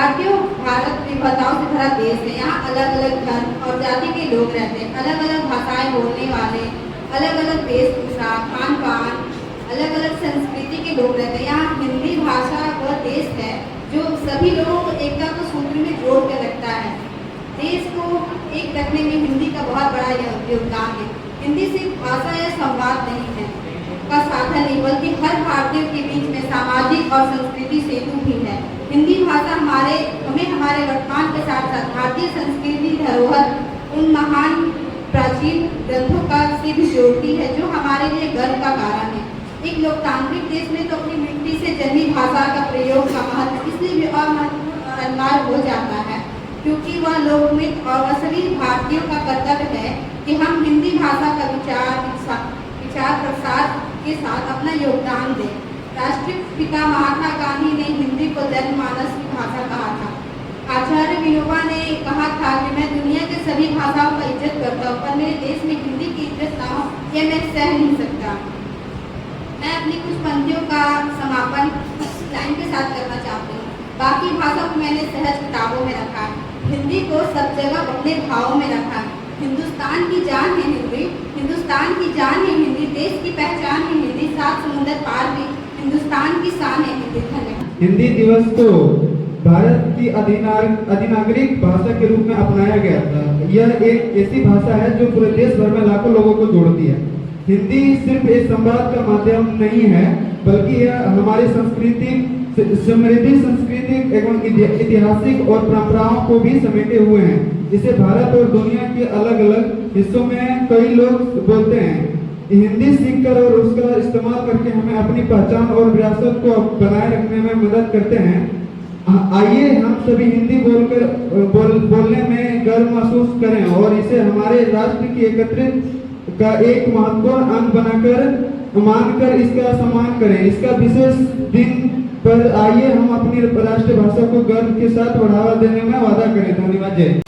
भारत विविधताओं से भरा देश है। यहाँ अलग अलग धर्म और जाति के लोग रहते हैं, अलग अलग भाषाएं बोलने वाले, अलग अलग वेशभूषा, खान पान, अलग अलग संस्कृति के लोग रहते हैं। यहाँ हिंदी भाषा वह देश है जो सभी लोगों को एकता के सूत्र में जोड़ कर रखता है। देश को एक रखने में हिंदी का बहुत बड़ा योगदान है। हिंदी सिर्फ भाषा या संवाद नहीं है का साधन नहीं, बल्कि हर भारतीय के बीच में सामाजिक और संस्कृति सेतु भी है। हिंदी भाषा हमें हमारे वर्तमान के साथ साथ भारतीय संस्कृति धरोहर उन महान प्राचीन ग्रंथों का से भी जोड़ती है जो हमारे लिए गर्व का कारण है। एक लोकतांत्रिक देश में तो अपनी मिट्टी से जन्मी भाषा का प्रयोग का महत्व इसलिए भी अमहत्वपूर्ण और अनिवार्य हो जाता है क्योंकि वह लोकमित और सभी भारतीयों का कर्तव्य है कि हम हिंदी भाषा का विचार प्रसार के साथ अपना योगदान दें। राष्ट्रीय पिता महात्मा गांधी ने हिंदी को जनमानस की भाषा कहा था। आचार्य विनोबा ने कहा था कि मैं दुनिया के सभी भाषाओं का इज्जत करता हूँ, पर मेरे देश में हिंदी की इज्जत ना हो यह मैं सह नहीं सकता। मैं अपनी कुछ पंक्तियों का समापन इस लाइन के साथ करना चाहती हूँ। बाकी भाषा को मैंने सहज किताबों में रखा, हिंदी को सब जगह अपने भावों में रखा। हिंदुस्तान की जान है हिंदी, हिंदुस्तान की जान है हिंदी, देश की पहचान है हिंदी, सात समुंदर पार भी हिंदुस्तान की शान है हिंदी। धन्यवाद। हिंदी दिवस को भारत की अधिनागरिक भाषा के रूप में अपनाया गया था। यह एक ऐसी भाषा है जो पूरे देश भर में लाखों लोगों को जोड़ती है। हिंदी सिर्फ एक संवाद का माध्यम नहीं है, बल्कि यह हमारी समृद्धि सांस्कृतिक एवं ऐतिहासिक और परंपराओं को भी समेटे हुए हैं। इसे भारत और दुनिया के अलग अलग हिस्सों में कई लोग बोलते हैं। हिंदी सीखकर और उसका इस्तेमाल करके हमें अपनी पहचान और विरासत को बनाए रखने में मदद करते हैं। आइए हम सभी हिंदी बोलने में गर्व महसूस करें और इसे हमारे राष्ट्र की एकत्रित का एक महत्वपूर्ण अंग मानकर इसका सम्मान करें। इसका विशेष दिन पर आइए हम अपनी राष्ट्रीय भाषा को गर्व के साथ बढ़ावा देने में वादा करें। धन्यवाद। जय।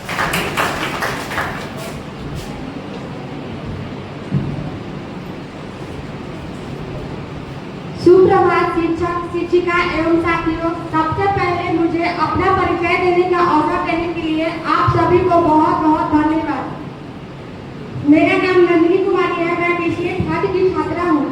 सुप्रभात शिक्षक, शिक्षिका एवं साथियों, सबसे पहले मुझे अपना परिचय देने का अवसर देने के लिए आप सभी को बहुत बहुत धन्यवाद। मेरा नाम नंदिनी कुमारी है, मैं बीसीए छात्र की छात्रा हूँ।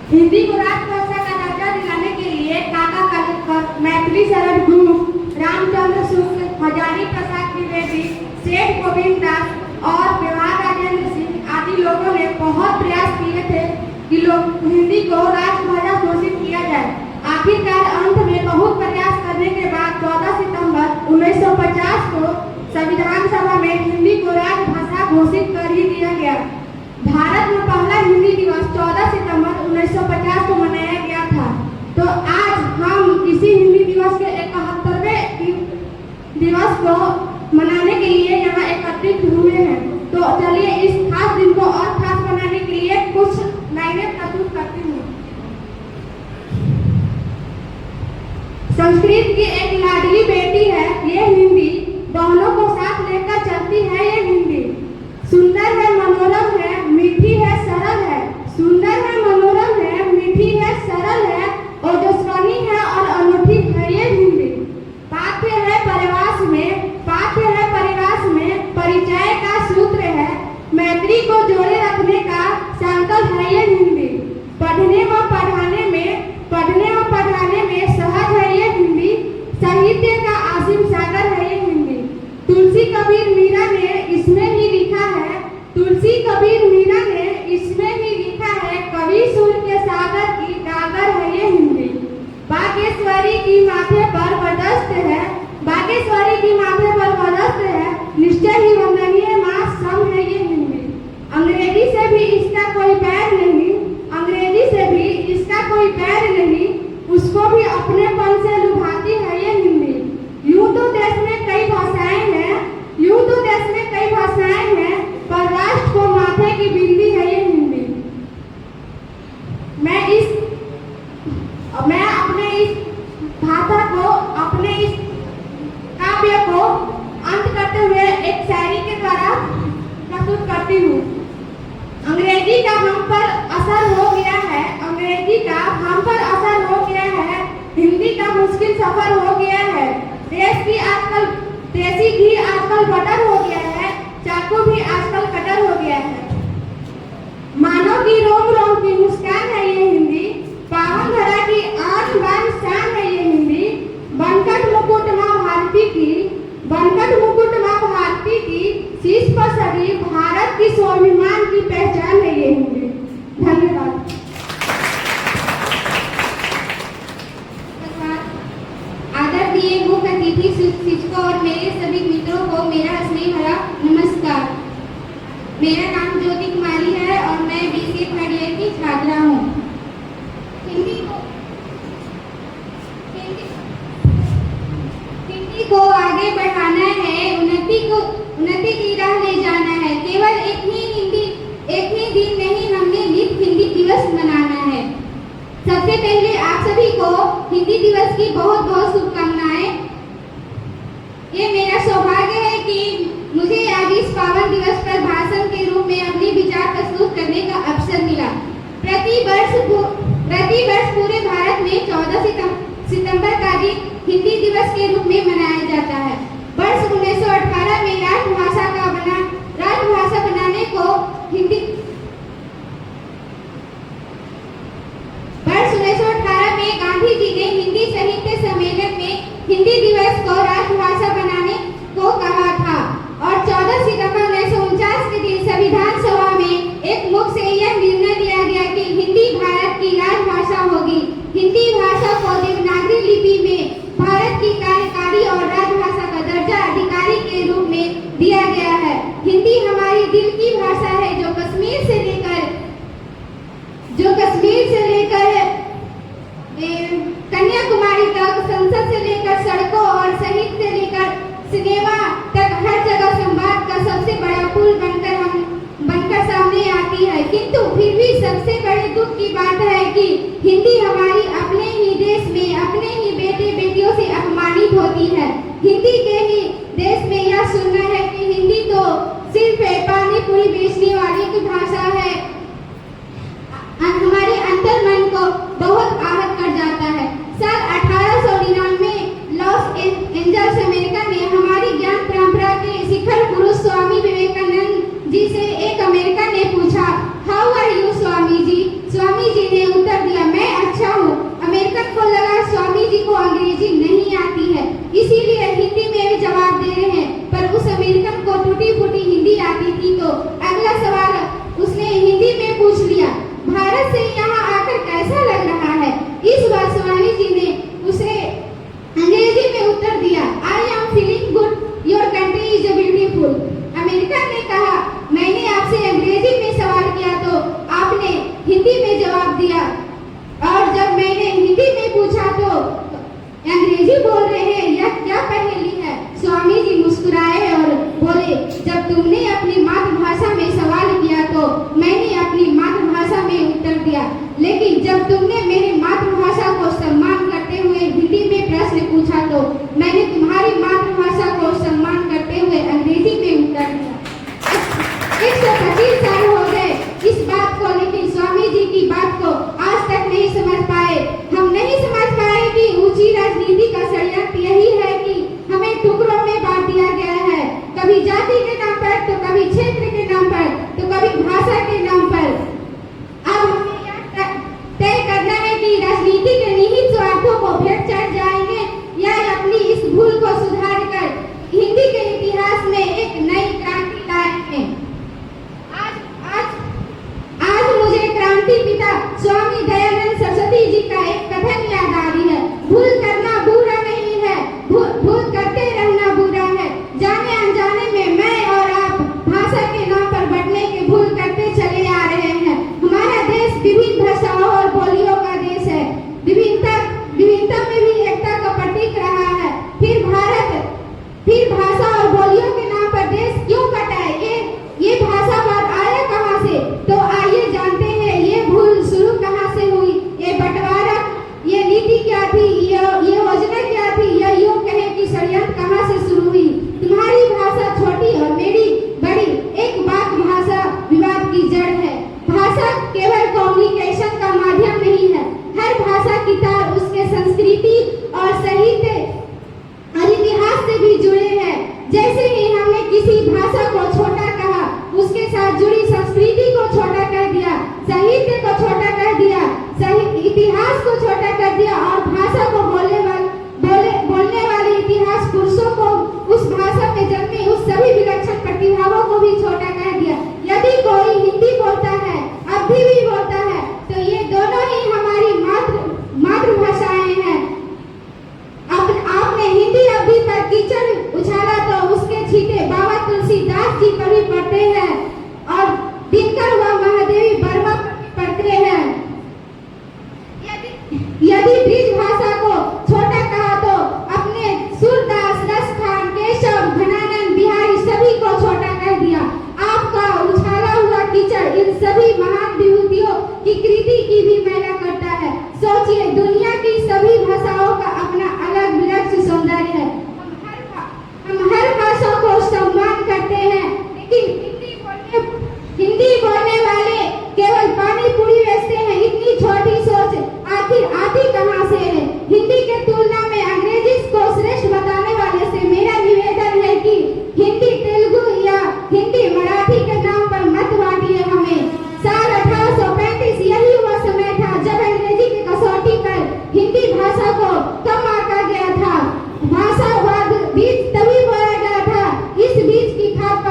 हिंदी को राष्ट्रभाषा का दर्जा दिलाने के लिए काका कलेक्टर, मैथिली शरण गुरु, रामचंद्र शुक्ल, हजारी प्रसाद द्विवेदी, सेठ गोविंद दास और विवाह राजेंद्र सिंह आदि लोगों ने बहुत प्रयास किए थे कि हिंदी को राष्ट्रभाषा घोषित किया जाए। आखिरकार अंत में बहुत प्रयास करने के बाद 14 सितंबर 1950 को संविधान सभा में हिंदी को राजभाषा घोषित कर ही दिया गया। भारत में पहला हिंदी दिवस 14 सितंबर 1950 को मनाया गया था। तो आज हम इसी हिंदी दिवस के 71वें दिवस को मनाने के लिए यहाँ एकत्रित हुए हैं। तो चलिए इस खास दिन को और खास बनाने के लिए कुछ लाइनें प्रस्तुत करती हूँ। संस्कृत की एक लाडली बेटी है ये हिंदी, बहनों को साथ लेकर चलती है ये हिंदी। सुंदर है, मनोरम है, मीठी है, सरल है। सुंदर है, मनोरम है, मीठी है, सरल है, ओजस्विनी है और अनूठी है ये हिंदी। पाठ्य है परिवास में, पाठ्य है परिवास में, परिचय का सूत्र है, मैत्री को जोड़े रखने का संकल्प है ये हिंदी। पढ़ने व पढ़ाने में सहज है ये हिंदी, साहित्य का आसिम सागर है ये हिंदी। तुलसी कबीर मीरा ने इसमें ही लिखा है, तुलसी कबीर मीरा ने इसमें ही लिखा है, कवि सुर के सागर की गागर है ये हिंदी। बागेश्वरी की माथे पर बदस्त है, बागेश्वरी की माथे पर बदस्त है, निश्चय ही वंदनीय माँ सम है ये हिंदी। अंग्रेजी से भी इसका कोई बैर नहीं, अंग्रेजी से भी इसका कोई बैर नहीं, उसको भी अपनेपन से लुभाती है ये हिंदी। यूं तो देश में कई भाषाएं हैं, यूं तो देश में कई भाषाएं हैं, पर राष्ट्र को माथे की बिंदी है ये हिंदी। मैं अपने इस भाषा को, अपने इस काव्य को अंत करते हुए एक शायरी के द्वारा प्रस्तुत करती हूँ। अंग्रेजी का हम पर असर हो गया है, अंग्रेजी का हम पर असर हो गया है, हिंदी का मुश्किल सफर हो गया है। देसी घी आजकल बटर हो गया है, चाकू भी आजकल कटर हो गया है। मानव की रोम रोम की मुस्कान है ये हिंदी, पावन धरा की आन बान शान है ये हिंदी। बनकट मुकुट माँ भारती की शीश पर सजी भारत की स्वाभिमान की पहचान है ये हिंदी। धन्यवाद। आदरणीय मुख्य अतिथि शिक्षकों और मेरे सभी मित्रों को मेरा स्नेह भरा नमस्कार। मेरा नाम ज्योति कुमारी है और मैं BCA थर्ड ईयर की छात्रा हूँ। हिंदी को आगे बढ़ाना है, उन्नति की राह ले जाना है। केवल एक ही दिन नहीं, हमने विश्व हिंदी दिवस मनाना है। सबसे पहले आप सभी को हिंदी दिवस की बहुत बहुत शुभकामनाएं। ये मेरा सौभाग्य है कि मुझे आज इस पावन दिवस पर भाषण के रूप में अपने विचार प्रस्तुत करने का अवसर मिला। प्रति वर्ष पूरे भारत में 14 सितंबर का दिन हिंदी दिवस के रूप में मनाया जाता है। वर्ष 1918 में राजभाषा बनाने को हिंदी वर्ष 1918 में गांधी जी ने हिंदी साहित्य सम्मेलन में हिंदी दिवस को राजभाषा बनाने को कहा था और 14 सितंबर 1949 के दिन संविधान सभा में एक मुख से यह निर्णय लिया गया कि हिंदी भारत की राजभाषा होगी। हिंदी भाषा को देवनागरी लिपि में भारत की कार्यकारी और राजभाषा का दर्जा अधिकारी के रूप में दिया गया है। हिंदी हमारी दिल की भाषा है जो कश्मीर से लेकर कन्याकुमारी तक, संसद से लेकर सड़कों और साहित्य से लेकर सिनेमा तक हर जगह संवाद का सबसे बड़ा पुल बनकर सामने आती है। किंतु फिर भी सबसे बड़े दुख की बात है कि हिंदी हमारी अपने ही देश में अपने ही बेटे बेटियों से अपमानित होती है। हिंदी के ही देश में यह सुनना है कि हिंदी तो सिर्फ पानी पूरी बेचने वाले की भाषा है, हमारे अंतर्मन को बहुत आहत कर जाता है। साल 1899 लॉस एंजल्स अमेरिका में हमारी ज्ञान परंपरा के शिखर पुरुष स्वामी विवेकानंद जी से एक अमेरिकन ने पूछा, how are you Swami ji? Swami ji ने उत्तर दिया, मैं अच्छा हूँ। अमेरिकन को लगा स्वामी जी को अंग्रेजी नहीं आती है, इसीलिए हिंदी में भी जवाब दे रहे हैं। पर उस अमेरिकन को टूटी फूटी हिंदी आती थी तो अगला सवाल उसने हिंदी में पूछ लिया, भारत से यहाँ आकर कैसा लग रहा है? इस बार स्वामी जी ने उसे अंग्रेजी में उत्तर दिया, I am feeling good, your country is beautiful. American ने कहा, मैंने आपसे अंग्रेजी में सवाल किया तो आपने हिंदी में जवाब दिया, और जब मैंने हिंदी में पूछा तो अंग्रेजी बोल रहे हैं, यह क्या पहेली है? स्वामी जी मुस्कुराए और बोले, जब तुमने अपनी मातृभाषा में सवाल किया तो मैंने अपनी मातृभाषा में उत्तर दिया, लेकिन जब तुमने मेरी मातृभाषा को सम्मान करते हुए हिंदी में प्रश्न पूछा तो मैंने तुम्हारी मातृभाषा को सम्मान करते हुए अंग्रेजी में उत्तर दिया। 125 साल हो गए इस बात को, लेकिन स्वामी जी की बात को आज तक नहीं समझ पाए। हम नहीं समझ पाए कि ऊंची राजनीति का षड्यंत्र यही है कि हमें टुकड़ों में बांट दिया गया है, कभी जाति के नाम पर तो कभी क्षेत्र के नाम पर तो कभी भाषा के नाम पर। अब हमें यह तय करना है कि राजनीति के निहित स्वार्थों को भेंट चढ़ जाएंगे या अपनी इस भूल को सुधार कर हिंदी के इतिहास में एक नई क्रांति लाएंगे। आज मुझे क्रांति पिता स्वामी दयानंद सरस्वती जी का एक कथन याद आ रही है, भूल करना बुरा नहीं है, भूल करते रहना बुरा है। जाने अनजाने में मैं और आप भाषा के इतिहास को छोटा कर दिया और भाषा को बोलने वाले इतिहास पुरुषों को उस भाषा में जन्मे उस सभी विलक्षण प्रतिभाओं को भी छोटा कर दिया। यदि कोई हिंदी बोलता है, अभी भी बोलता है, तो ये दोनों ही हमारी मातृभाषाएं हैं। आपने हिंदी अभी पर कीचड़ उछाला तो उसके छींटे बाबा तुलसीदास जी पर भी पड़ते हैं और दिनकर व महादेवी वर्मा पढ़ते हैं। यदि ब्रिज भाषा को छोटा कहा तो अपने सूरदास, रसखान, केशव, घनानंद, बिहारी सभी को छोटा कर दिया। आपका उछाला हुआ कीचड़ इन सभी महान विभूतियों की कृति की भी मैला करता है। सोचिए, दुनिया की सभी भाषाओं का अपना अलग विलक्षण सौंदर्य है। हम हर भाषा को सम्मान करते हैं, लेकिन हिंदी बोलने वाले केवल पानी पूरी बेचते हैं। इतनी छोटी सोच आखिर आती कहां से है? हिंदी के तुलना में अंग्रेजी को श्रेष्ठ बताने वाले से मेरा निवेदन है कि हिंदी, तेलुगु या हिंदी मराठी के नाम पर मत बांटिए हमें। साल 1835 यही वह समय था जब अंग्रेजी की कसौटी पर हिंदी भाषा को कम आंका गया था। भाषावाद बीज तभी बोया गया था। इस बीज की खाद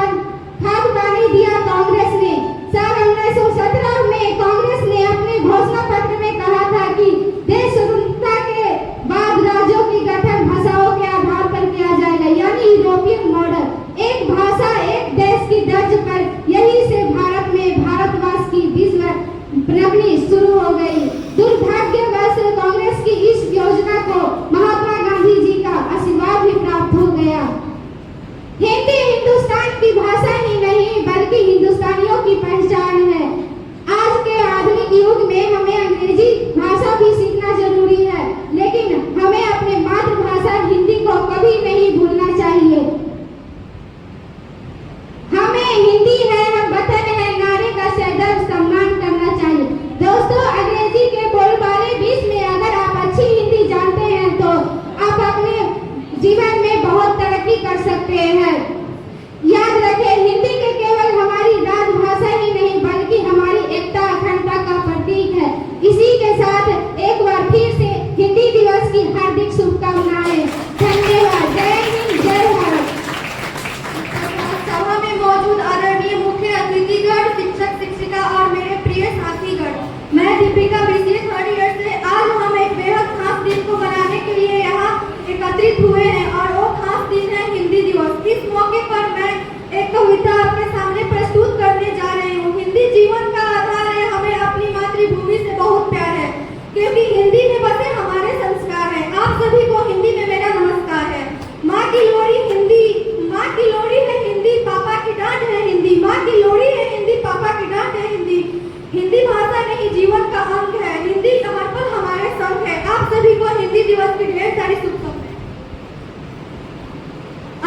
पानी दिया कांग्रेस ने। साल 1917 में कांग्रेस ने अपने घोषणा पत्र में कहा था कि देश स्वतंत्रता के बाद राज्यों की गठन भाषाओं के आधार पर किया जाएगा, यानी यूरोपियन मॉडल। एक भाषा एक देश की तर्ज पर यही से भारत में भारतवास की विश्व प्रणाली शुरू हो गई। दुर्भाग्यवश कांग्रेस की इस योजना को महात्मा गांधी जी का आशीर्वाद भी प्राप्त हो गया। हिंदी हिंदुस्तान की भाषा ही नहीं बल्कि हिंदुस्तानियों की पहचान है। आज के आधुनिक युग में हमें अंग्रेजी भाषा भी सीखना जरूरी है, लेकिन हमें अपने मातृभाषा हिंदी को कभी नहीं भूलना चाहिए। हमें हिंदी है, हम वतन है नारे का सदैव सम्मान करना चाहिए। दोस्तों, अंग्रेजी के बोलबाले बीच में अगर आप अच्छी हिंदी जानते हैं तो आप अपने जीवन में बहुत तरक्की कर सकते हैं। याद रखें, हिंदी के केवल हमारी राजभाषा ही नहीं बल्कि हमारी एकता, अखंडता का प्रतीक है। इसी के साथ एक बार फिर से हिंदी दिवस की हार्दिक शुभकामनाएं। धन्यवाद। जय हिंद, जय भारत। सभा में मौजूद आदरणीय मुख्य अतिथिगण, शिक्षक शिक्षिका और मेरे प्रिय साथीगण, मैं दीपिका बीसीए थर्ड ईयर से आज हम एक बेहद खास दिन को मनाने के लिए यहाँ एकत्रित हुए हैं और वो खास दिन है हिंदी दिवस। इस मौके पर मैं एक कविता आपके सामने प्रस्तुत करने जा रही हूँ। हिंदी जीवन का आधार है, हमें अपनी मातृभूमि से बहुत प्यार है क्योंकि हिंदी में बसे हमारे संस्कार हैं। आप सभी को हिंदी में मेरा नमस्कार है। माँ की लोड़ी हिंदी, माँ की लोड़ी है हिंदी, पापा की डांट है हिंदी। माँ की लोड़ी है हिंदी, पापा की डांट है हिंदी। हिंदी भाषा नहीं जीवन का अंग है, हिंदी हर पल हमारे संग है। आप सभी को हिंदी दिवस की ढेर सारी शुभकामनाएं।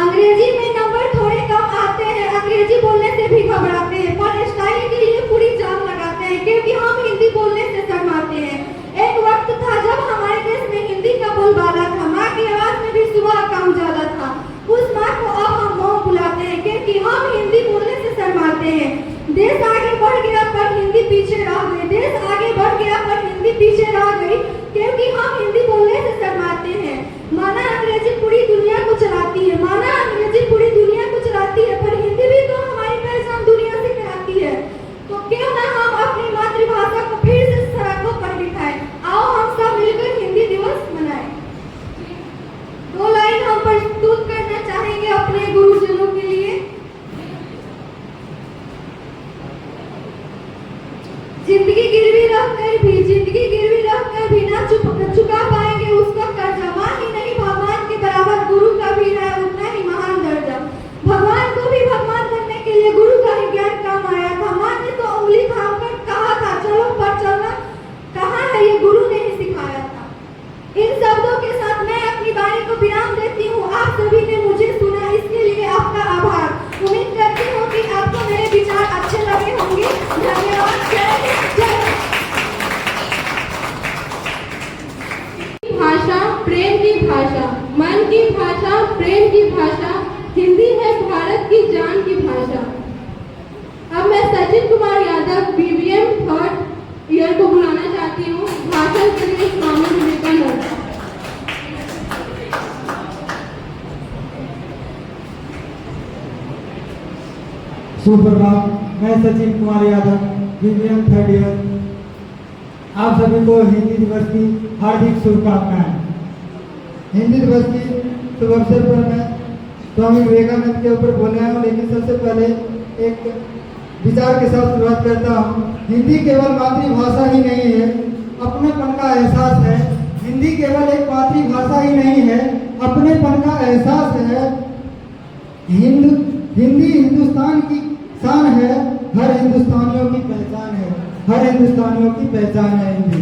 अंग्रेजी में नंबर थोड़े कम आते हैं, अंग्रेजी बोलने से भी घबराते हैं, पर स्टाइल के लिए पूरी जान लगाते हैं क्योंकि हम हिंदी बोलने से शर्माते हैं। एक वक्त था जब हमारे देश में हिंदी का बोलबाला था, माँ की आवाज में भी सुबह का उजाला था। उस माँ को अब हम मौन बुलाते हैं क्योंकि हम हिंदी बोलने से शर्माते हैं। देश आगे बढ़ गया पर हिंदी पीछे रह गई, देश आगे बढ़ गया पर हिंदी पीछे रह गई क्योंकि हम हिंदी बोलने से शर्माते हैं। माना अंग्रेजी पूरी दुनिया को चलाती है, माना अंग्रेजी पूरी दुनिया को चलाती है, पर हिंदी भी तो हमारी पहचान दुनिया से कराती है। तो क्यों ना हम अपनी मातृभाषा को फिर से सड़कों पर बिठाएं। आओ हम सब मिलकर हिंदी दिवस मनाएं। 2 लाइन हम प्रस्तुत करना चाहेंगे अपने गुरुजनों के लिए। जिंदगी गिरवी रखकर भी ना चुका पाएंगे उसका कर्जा। माँ ही नहीं भगवान के बराबर गुरु का भी है उतना ही महान दर्जा। भगवान को भी भगवान बनने के लिए गुरु का ही ज्ञान काम आया था। माँ ने तो उंगली थामकर कहा था चलो पर चलना कहाँ है ये गुरु ने ही सिखाया था। इन शब्दों के साथ मैं अपनी वाणी को विराम देती हूँ। आप सभी ने मुझे सुना, इसके लिए आपका आभार। उम्मीद करती हूँ कि आपको मेरे विचार अच्छे लगे होंगे। धन्यवाद। जय भाषा प्रेम की भाषा, मन की भाषा, प्रेम की भाषा, हिंदी है भारत की जान की भाषा। अब मैं Sachin Kumar Yadav BBM third year को बुलाना चाहती हूँ भाषण सुप्रभात। मैं Sachin Kumar Yadav, BBM third year. आप सभी को हिंदी दिवस की हार्दिक शुभकामनाएं। हिंदी दिवस की शुभ अवसर पर मैं स्वामी विवेकानंद के ऊपर बोल रहा हूँ, लेकिन सबसे पहले एक विचार के साथ शुरुआत करता हूँ। हिंदी केवल मातृभाषा ही नहीं है, अपनेपन का एहसास है। हिंदी केवल एक मातृभाषा ही नहीं है, अपनेपन का एहसास है। हिंदी हिंदुस्तान की शान है, हर हिंदुस्तानियों की पहचान है, हर हिंदुस्तानियों की पहचान है हिंदी।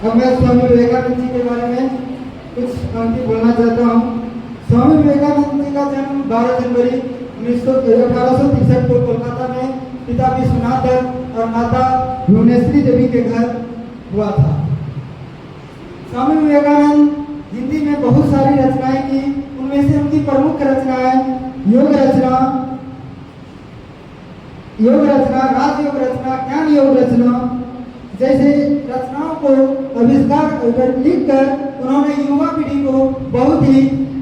अब मैं स्वामी विवेकानंद जी के बारे में कुछ पंक्ति बोलना चाहता हूँ। स्वामी विवेकानंद जी का जन्म 12 जनवरी 1863 को कोलकाता में पिता विश्वनाथ और माता भुवनेश्वरी देवी के घर हुआ था। स्वामी विवेकानंद हिंदी में बहुत सारी रचनाएं की, उनमें से उनकी प्रमुख रचनाएं योग रचना, राजयोग रचना, ज्ञान योग रचना जैसे रचनाओं को आविष्कार लिखकर उन्होंने युवा पीढ़ी को बहुत ही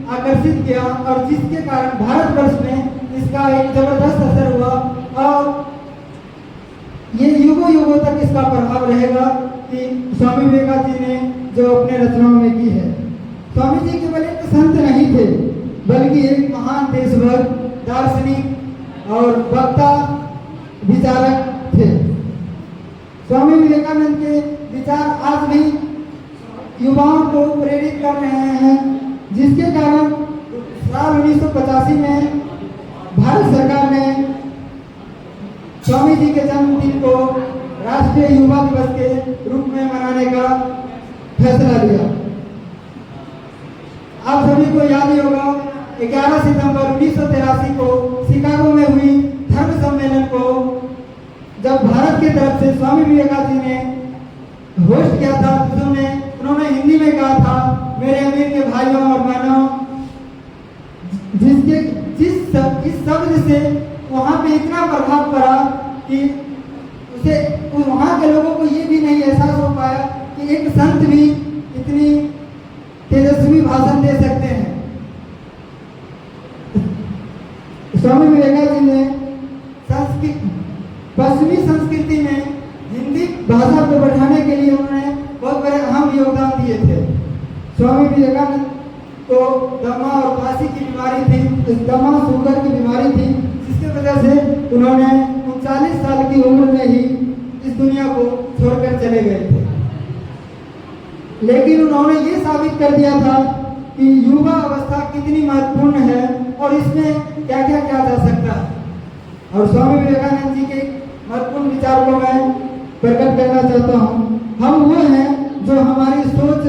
आकर्षित किया और जिसके कारण भारतवर्ष में इसका एक जबरदस्त असर हुआ और ये युगों युगों तक इसका प्रभाव रहेगा कि स्वामी विवेकानंद जी ने जो अपने रचनाओं में की है। स्वामी जी केवल एक संत नहीं थे, बल्कि एक महान देशभक्त, दार्शनिक और वक्ता, विचारक थे। स्वामी विवेकानंद के विचार आज भी युवाओं को प्रेरित कर रहे हैं, जिसके कारण साल 1985 में भारत सरकार ने स्वामी जी के जन्मदिन को राष्ट्रीय युवा दिवस के रूप में मनाने का फैसला लिया। आप सभी को याद ही होगा 11 सितंबर 1983 को शिकागो में हुई धर्म सम्मेलन को जब भारत की तरफ से स्वामी विवेकानंद जी ने होस्ट किया था, उन्होंने हिंदी में कहा था, मेरे अमीर के भाइयों और बहनों, इस शब्द से वहाँ पे इतना प्रभाव पड़ा कि उसे वहाँ के लोगों को ये भी नहीं एहसास हो पाया कि एक संत भी इतनी तेजस्वी भाषण दे सकते हैं। स्वामी विवेकानंद जी ने पश्चिमी संस्कृति में हिंदी भाषा को बढ़ाने के लिए उन्होंने बहुत बड़े अहम योगदान दिए थे। स्वामी विवेकानंद को दमा और खांसी की बीमारी थी, दमा शुगर की बीमारी थी, जिसकी वजह से उन्होंने 39 साल की उम्र में ही इस दुनिया को छोड़कर चले गए थे। लेकिन उन्होंने ये साबित कर दिया था कि युवा अवस्था कितनी महत्वपूर्ण है और इसमें क्या क्या किया जा सकता है। और स्वामी विवेकानंद जी के महत्वपूर्ण विचार को मैं प्रकट करना चाहता हूँ। हम वो हैं जो हमारी सोच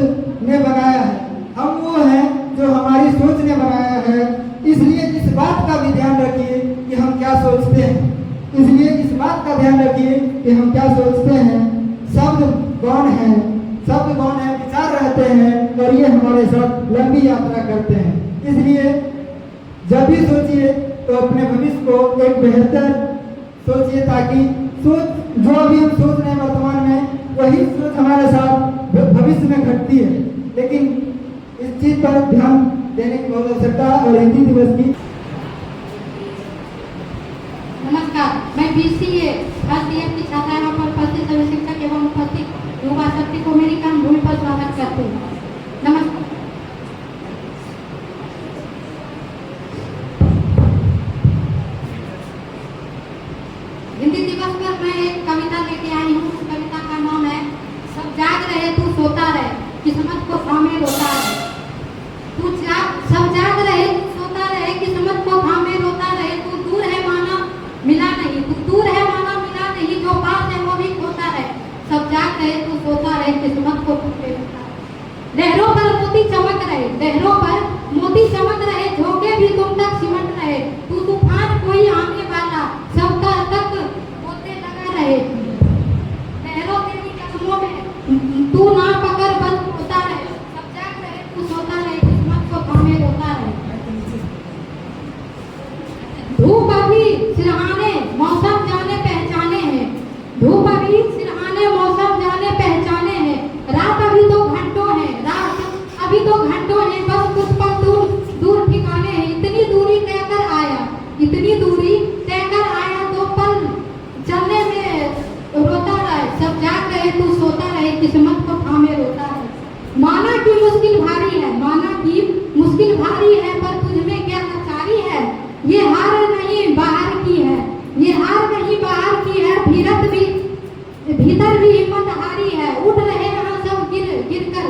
ने बनाया है, हम वो हैं जो हमारी सोच ने बनाया है। इसलिए इस बात का भी ध्यान रखिए कि हम क्या सोचते हैं, इसलिए इस बात का ध्यान रखिए कि हम क्या सोचते हैं। शब्द गौण है, विचार रहते हैं और ये हमारे साथ लंबी यात्रा करते हैं। इसलिए जब भी सोचिए तो अपने भविष्य को एक बेहतर सोचिए, ताकि सोच जो अभी हम सोच रहे हैं वर्तमान में, वही सोच हमारे साथ भविष्य में घटती है। लेकिन इस चीज पर ध्यान देने की बहुत आवश्यकता है। और हिंदी दिवस की नमस्कार, मैं BCA फर्स्ट ईयर की छात्रा एवं उपस्थित सभी शिक्षक एवं उपस्थित युवा शक्ति को मेरी काम भूमि पर स्वागत करती हूँ। नमस्कार। हिंदी दिवस पर मैं एक कविता लेके आई हूँ। उस कविता का नाम है सब जाग रहे तू सोता रहे, किस्मत को थामे रोता रहे। सब जाग रहे तू सोता रहे, किस्मत को थामे रोता रहे। तू दूर है माना मिला नहीं, तू दूर है माना मिला नहीं, जो पास है वो भी खोता रहे। सब जाग रहे तू सोता रहे, किस्मत को थामे रोता रहे। लहरों पर मोती चमक रहे, लहरों पर मोती चमक रहे, झोंके भी तुम तक सिमट रहे। तू तूफान कोई आने वाला, सब तक होते लगा रहे। लहरों तेरी कदमों में तू ना पकड़ बस होता रहे। सब जाग रहे तू सोता रहे, किस्मत को थामे रोता रहे। धूप अभी सिरहाने मौसम जाने पहचाने हैं, धूप अभी सिरहाने मौसम जाने पहचाने हैं। रात अभी तो घंटों है, रात अभी तो घंटों है, बस कुछ पल दूर दूर ठिकाने हैं। इतनी दूरी तय पर भी हिम्मत हारी है, उठ रहे यहाँ सब गिर गिर कर,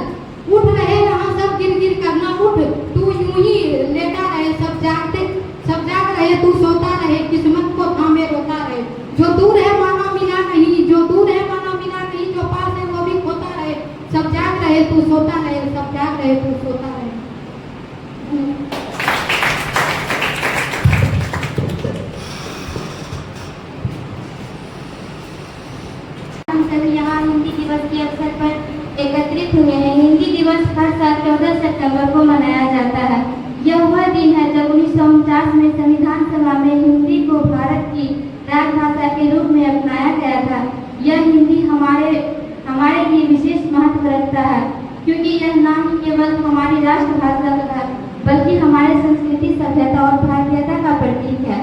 उठ रहे यहाँ सब गिर गिर कर, ना उठ तू यूं ही लेटा रहे, सब जाग रहे तू सोता रहे, किस्मत को थामे रोता रहे। जो दूर है मानो मिला नहीं, जो दूर है मानो मिला नहीं, जो पास है वो भी खोता रहे, सब जाग रहे तू सोता रहे, सब जाग रहे तू सोता रहे। हम सभी यहाँ हिंदी दिवस के अवसर पर एकत्रित हुए हैं। हिंदी दिवस हर साल 14 सितंबर को मनाया जाता है। यह वह दिन है जब 1949 में संविधान सभा में हिंदी को भारत की राजभाषा के रूप में अपनाया गया था। यह हिंदी हमारे लिए विशेष महत्व रखता है, क्योंकि यह न केवल हमारी राष्ट्रभाषा है बल्कि हमारे संस्कृति, सभ्यता और भारतीयता का प्रतीक है।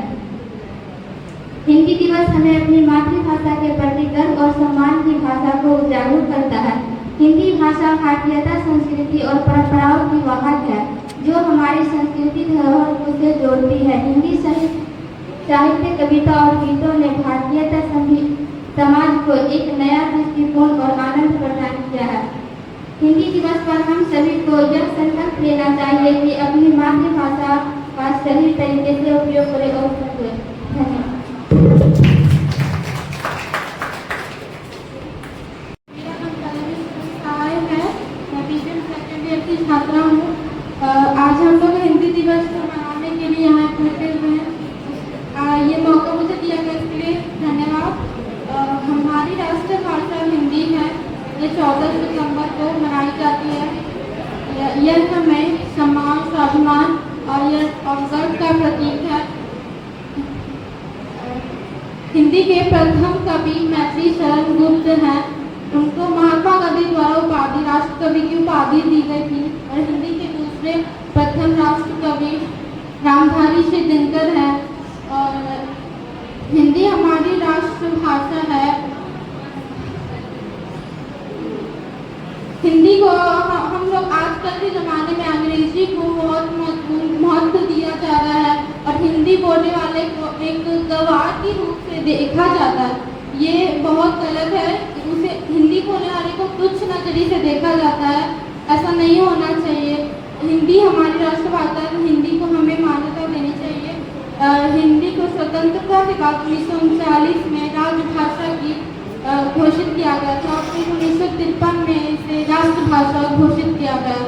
हिंदी दिवस हमें अपनी मातृभाषा के प्रति गर्व और सम्मान की भाषा को जागरूक करता है। हिंदी भाषा भारतीयता, संस्कृति और परंपराओं की वाहक है, जो हमारी संस्कृति धरोहर को से जोड़ती है। हिंदी साहित्य, कविता और गीतों ने भारतीयता समाज को एक नया दृष्टिकोण और आनंद प्रदान किया है। हिंदी दिवस पर हम सभी को यह संकल्प लेना चाहिए कि अपनी मातृभाषा का सही तरीके से उपयोग करें और सीखें। धन्यवाद। मेरा नाम पल्लवी सहाय है, मैं बीबीएम सेकंड ईयर की छात्रा हूँ। आज हम लोग हिंदी दिवस को मनाने के लिए यहाँ इकट्ठे हुए हैं। ये मौका मुझे दिया गया इसके लिए धन्यवाद। हमारी राष्ट्रभाषा हिंदी है। ये 14 सितंबर को मनाई जाती है। यह हमें सम्मान, स्वाभिमान और गर्व का प्रतीक है। हिंदी के प्रथम कवि मैथिली शरण गुप्त हैं। उनको महात्मा गांधी द्वारा उपाधि, राष्ट्र कवि की उपाधि दी गई थी। और हिंदी के दूसरे प्रथम राष्ट्र कवि रामधारी सिंह दिनकर हैं। और हिंदी हमारी राष्ट्रभाषा है। हिंदी को हम लोग आजकल के ज़माने में अंग्रेजी को बहुत महत्व दिया जा रहा है और हिंदी बोलने वाले को एक गवार के रूप से देखा जाता है। ये बहुत गलत है। उसे हिंदी बोलने वाले को तुच्छ नजरिए से देखा जाता है। ऐसा नहीं होना चाहिए। हिंदी हमारी राष्ट्रभाषा है, हिंदी को हमें मान्यता देनी चाहिए। हिंदी को स्वतंत्रता के बाद 1939 में राजभाषा की घोषित किया गया था। फिर 1953 में इसे राष्ट्रभाषा घोषित किया गया।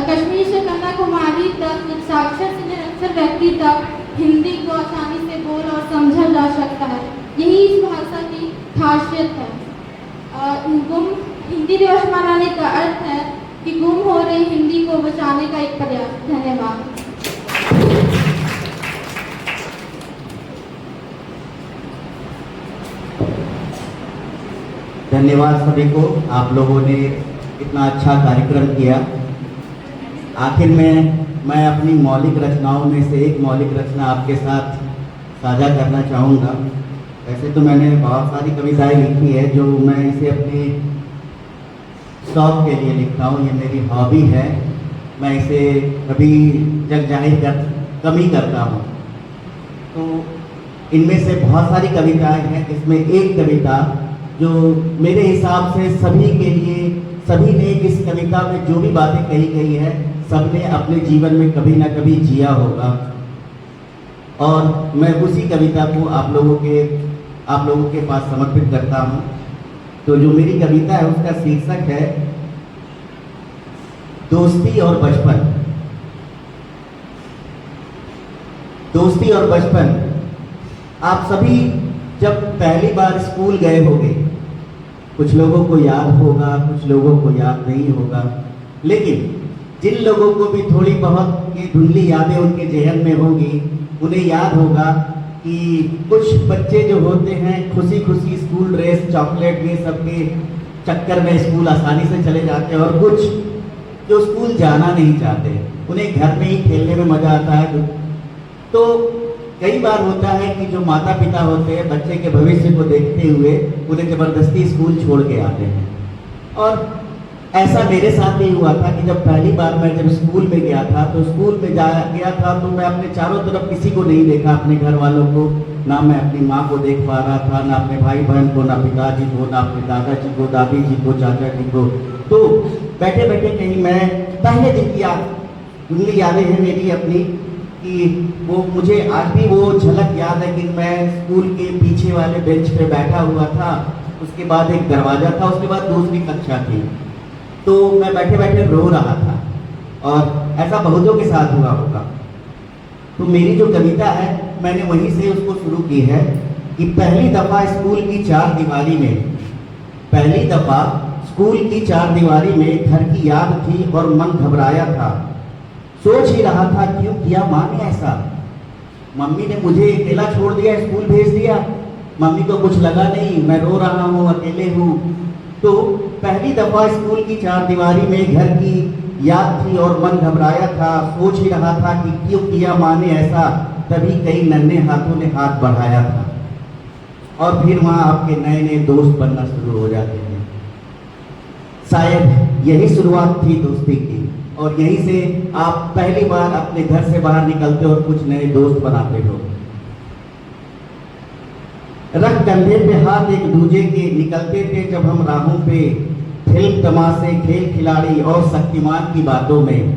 कश्मीर से कन्याकुमारी तक साक्षर से निरक्षर व्यक्ति तक हिंदी को आसानी से बोल और समझा जा सकता है। यही इस भाषा की खासियत है। हिंदी दिवस मनाने का अर्थ है कि गुम हो रही हिंदी को बचाने का एक प्रयास। धन्यवाद। धन्यवाद सभी को। आप लोगों ने इतना अच्छा कार्यक्रम किया। आखिर में मैं अपनी मौलिक रचनाओं में से एक मौलिक रचना आपके साथ साझा करना चाहूँगा। वैसे तो मैंने बहुत सारी कविताएं लिखी है, जो मैं इसे अपने शौक के लिए लिखता हूँ। ये मेरी हॉबी है। मैं इसे कभी जग जाहिर कम ही करता हूँ। तो इनमें से बहुत सारी कविताएं हैं, जिसमें एक कविता जो मेरे हिसाब से सभी के लिए, सभी ने इस कविता में जो भी बातें कही गई है, सबने अपने जीवन में कभी ना कभी जिया होगा। और मैं उसी कविता को आप लोगों के पास समर्पित करता हूँ। तो जो मेरी कविता है उसका शीर्षक है दोस्ती और बचपन। दोस्ती और बचपन। आप सभी जब पहली बार स्कूल गए होंगे, कुछ लोगों को याद होगा, कुछ लोगों को याद नहीं होगा, लेकिन जिन लोगों को भी थोड़ी बहुत ये धुंधली यादें उनके जहन में होंगी, उन्हें याद होगा कि कुछ बच्चे जो होते हैं खुशी खुशी स्कूल ड्रेस, चॉकलेट, ये सब के चक्कर में स्कूल आसानी से चले जाते हैं, और कुछ जो स्कूल जाना नहीं चाहते, उन्हें घर में ही खेलने में मज़ा आता है। तो कई बार होता है कि जो माता पिता होते हैं बच्चे के भविष्य को देखते हुए उन्हें ज़बरदस्ती स्कूल छोड़ के आते हैं। और ऐसा मेरे साथ भी हुआ था कि जब पहली बार मैं जब स्कूल में गया था, तो स्कूल में गया था तो मैं अपने चारों तरफ किसी को नहीं देखा, अपने घर वालों को, ना मैं अपनी माँ को देख पा रहा था, ना अपने भाई बहन को, ना पिताजी को, ना अपने दादाजी को, दादी जी को, चाचा जी को। तो बैठे बैठे कहीं मैं पहले दिन की जुमली यादें हैं मेरी अपनी कि वो मुझे आज भी वो झलक याद है कि मैं स्कूल के पीछे वाले बेंच पे बैठा हुआ था, उसके बाद एक दरवाज़ा था, उसके बाद दूसरी कक्षा थी, तो मैं बैठे बैठे रो रहा था। और ऐसा बहुतों के साथ हुआ होगा। तो मेरी जो कविता है मैंने वहीं से उसको शुरू की है कि पहली दफ़ा स्कूल की चारदीवारी में, पहली दफ़ा स्कूल की चारदीवारी में घर की याद थी और मन घबराया था। सोच ही रहा था क्यों किया माँ ने ऐसा, मम्मी ने मुझे अकेला छोड़ दिया, स्कूल भेज दिया, मम्मी को कुछ लगा नहीं, मैं रो रहा हूँ, अकेले हूँ। तो पहली दफ़ा स्कूल की चारदीवारी में घर की याद थी और मन घबराया था। सोच ही रहा था कि क्यों किया माँ ने ऐसा, तभी कई नन्हे हाथों ने हाथ बढ़ाया था। और फिर वहाँ आपके नए नए दोस्त बनना शुरू हो जाते हैं। शायद यही शुरुआत थी दोस्ती की, और यहीं से आप पहली बार अपने घर से बाहर निकलते और कुछ नए दोस्त बनाते हो। रख कंधे पे हाथ एक दूजे के निकलते थे जब हम राहों पे, फिल्म तमाशे, खेल खिलाड़ी और शक्तिमान की बातों में।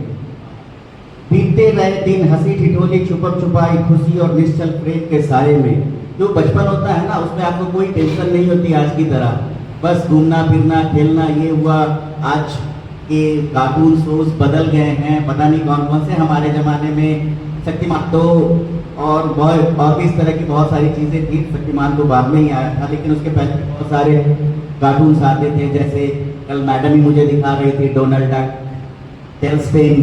बीतते रहे दिन हंसी ठिठोली, छुपम छुपाई, खुशी और निश्चल प्रेम के साये में। जो बचपन होता है ना, उसमें आपको कोई टेंशन नहीं होती आज की तरह, बस घूमना फिरना, खेलना, ये हुआ। आज के कार्टून शोज बदल गए हैं, पता नहीं कौन कौन से। हमारे ज़माने में शक्तिमान तो और भी इस तरह की बहुत सारी चीज़ें थी। शक्तिमान तो बाद में ही आया था, लेकिन उसके पहले बहुत सारे कार्टून्स आते थे। जैसे कल मैडम ही मुझे दिखा रही थी, डोनाल्ड डक, टेल्सटेन,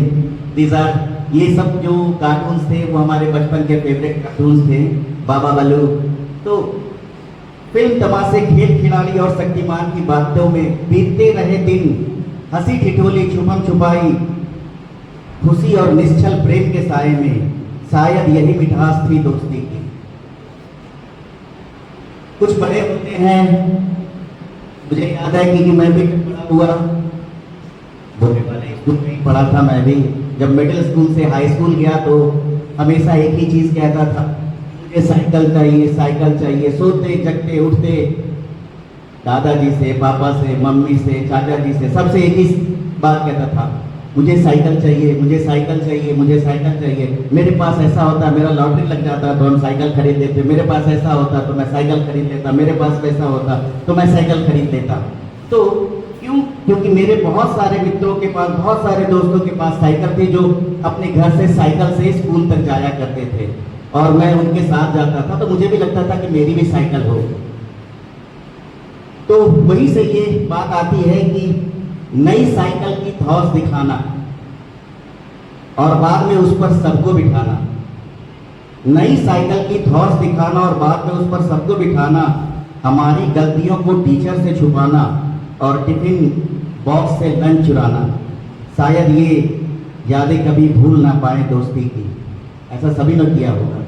डिज़र्ट, ये सब जो कार्टून्स थे वो हमारे बचपन के फेवरेट कार्टून्स थे। बाबा बलू। तो फिल्म तमाशे, खेल खिलाड़ी और शक्तिमान की बातों में बीतते रहे दिन हंसी ठिठोली, छुपम छुपाई, खुशी और निश्चल प्रेम के साये में। शायद यही मिठास थी दोस्ती की। कुछ बड़े होते हैं, मुझे याद है कि मैं भी बड़ा हुआ, बोलने वाले स्कूल में पढ़ा था मैं भी। जब मिडिल स्कूल से हाई स्कूल गया तो हमेशा एक ही चीज़ कहता था, मुझे साइकिल चाहिए, साइकिल चाहिए। सोते जगते उठते दादाजी से, पापा से, मम्मी से, चाचा जी से, सबसे एक ही बात कहता था, मुझे साइकिल चाहिए, मुझे साइकिल चाहिए, मुझे साइकिल चाहिए। मेरे पास ऐसा होता, मेरा लॉटरी लग जाता तो हम साइकिल खरीद लेते, मेरे पास ऐसा होता तो मैं साइकिल खरीद लेता, मेरे पास पैसा होता तो मैं साइकिल खरीद लेता। तो क्यों? क्योंकि मेरे बहुत सारे मित्रों के पास, बहुत सारे दोस्तों के पास साइकिल थी, जो अपने घर से साइकिल से स्कूल तक जाया करते थे, और मैं उनके साथ जाता था। तो मुझे भी लगता था कि मेरी भी साइकिल हो। तो वहीं से ये बात आती है कि नई साइकिल की धौस दिखाना और बाद में उस पर सबको बिठाना। नई साइकिल की धौस दिखाना और बाद में उस पर सबको बिठाना, हमारी गलतियों को टीचर से छुपाना और टिफिन बॉक्स से लंच चुराना। शायद ये यादें कभी भूल ना पाए दोस्ती की। ऐसा सभी ने किया होगा।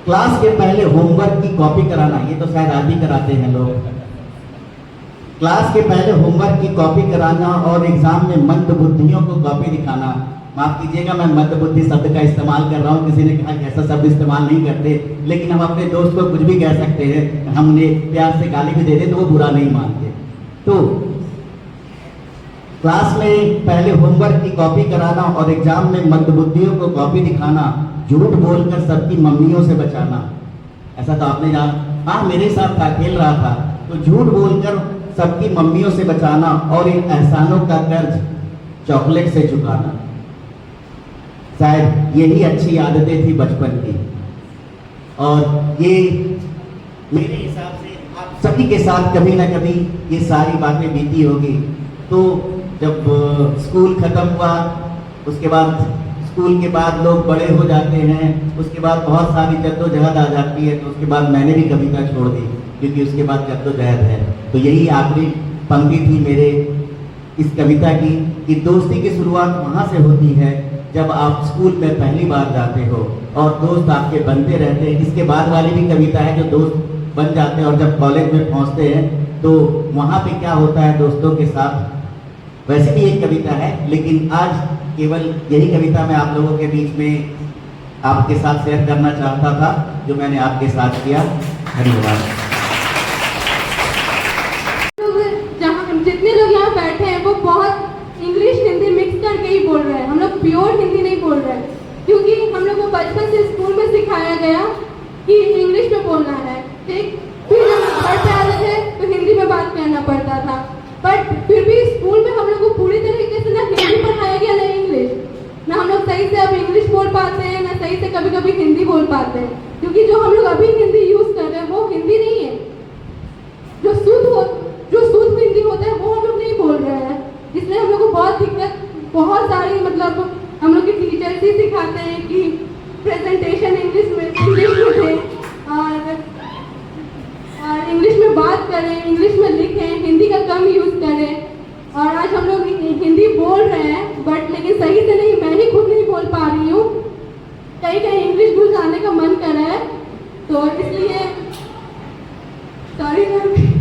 क्लास के पहले होमवर्क की कॉपी कराना, ये तो शायद आज भी कराते हैं लोग। क्लास के पहले होमवर्क की कॉपी कराना और एग्जाम में मंद बुद्धियों को कॉपी दिखाना। माफ कीजिएगा, मैं मंद बुद्धि शब्द का इस्तेमाल कर रहा हूँ, किसी ने कहा कि ऐसा शब्द इस्तेमाल नहीं करते, लेकिन हम अपने दोस्त को कुछ भी कह सकते हैं। हम उन्हें प्यार से गाली भी दे दें तो वो बुरा नहीं मानते। तो क्लास में पहले होमवर्क की कॉपी कराना और एग्जाम में मंद बुद्धियों को कॉपी दिखाना, झूठ बोलकर सबकी मम्मियों से बचाना। ऐसा तो आपने जाना, हाँ मेरे साथ था, खेल रहा था, तो झूठ बोलकर सबकी मम्मियों से बचाना और इन एहसानों का कर्ज चॉकलेट से चुकाना। शायद यही अच्छी आदतें थी बचपन की, और ये मेरे हिसाब से आप सभी के साथ कभी ना कभी ये सारी बातें बीती होगी। तो जब स्कूल खत्म हुआ, उसके बाद स्कूल के बाद लोग बड़े हो जाते हैं, उसके बाद बहुत सारी जद्दोजहद आ जाती है, तो उसके बाद मैंने भी कविता छोड़ दी, क्योंकि उसके बाद जद्दोजहद है। तो यही आखिरी पंक्ति थी मेरे इस कविता की कि दोस्ती की शुरुआत वहाँ से होती है जब आप स्कूल में पहली बार जाते हो और दोस्त आपके बनते रहते हैं। इसके बाद वाली भी कविता है जो दोस्त बन जाते हैं और जब कॉलेज में पहुँचते हैं तो वहाँ पे क्या होता है दोस्तों के साथ, वैसे भी एक कविता है, लेकिन आज केवल यही कविता मैं आप लोगों के बीच में आपके साथ शेयर करना चाहता था, जो मैंने आपके साथ किया। धन्यवाद। जहाँ जितने लोग यहाँ बैठे हैं वो बहुत इंग्लिश हिंदी मिक्स करके ही बोल रहे हैं। हम लोग प्योर हिंदी नहीं बोल रहे हैं, क्योंकि हम लोग को बचपन से स्कूल में सिखाया गया कि इंग्लिश में बोलना है, ठीक। फिर जब घर पे आते थे तो हिंदी में बात करना पड़ता था, बट फिर भी स्कूल में हम लोग को पूरी तरीके से ना हिंदी पढ़ाया गया ना इंग्लिश। ना हम लोग सही से अब इंग्लिश बोल पाते हैं, ना सही से कभी कभी हिंदी बोल पाते हैं, क्योंकि जो हम लोग अभी हिंदी यूज कर रहे हैं वो हिंदी नहीं है। जो शुद्ध हिंदी होता है वो हम लोग नहीं बोल रहे हैं, इसलिए हम लोग को बहुत दिक्कत, बहुत सारी मतलब हम लोग के टीचर्स ही सिखाते हैं कि प्रेजेंटेशन इंग्लिश में थे और इंग्लिश में बात करें, इंग्लिश में लिखें, हिंदी का कम यूज करें। और आज हम लोग हिंदी बोल रहे हैं बट लेकिन सही से नहीं, मैं ही खुद नहीं बोल पा रही हूँ, कहीं कहीं इंग्लिश भूल जाने का मन कर रहा है, तो इसलिए सॉरी मैम।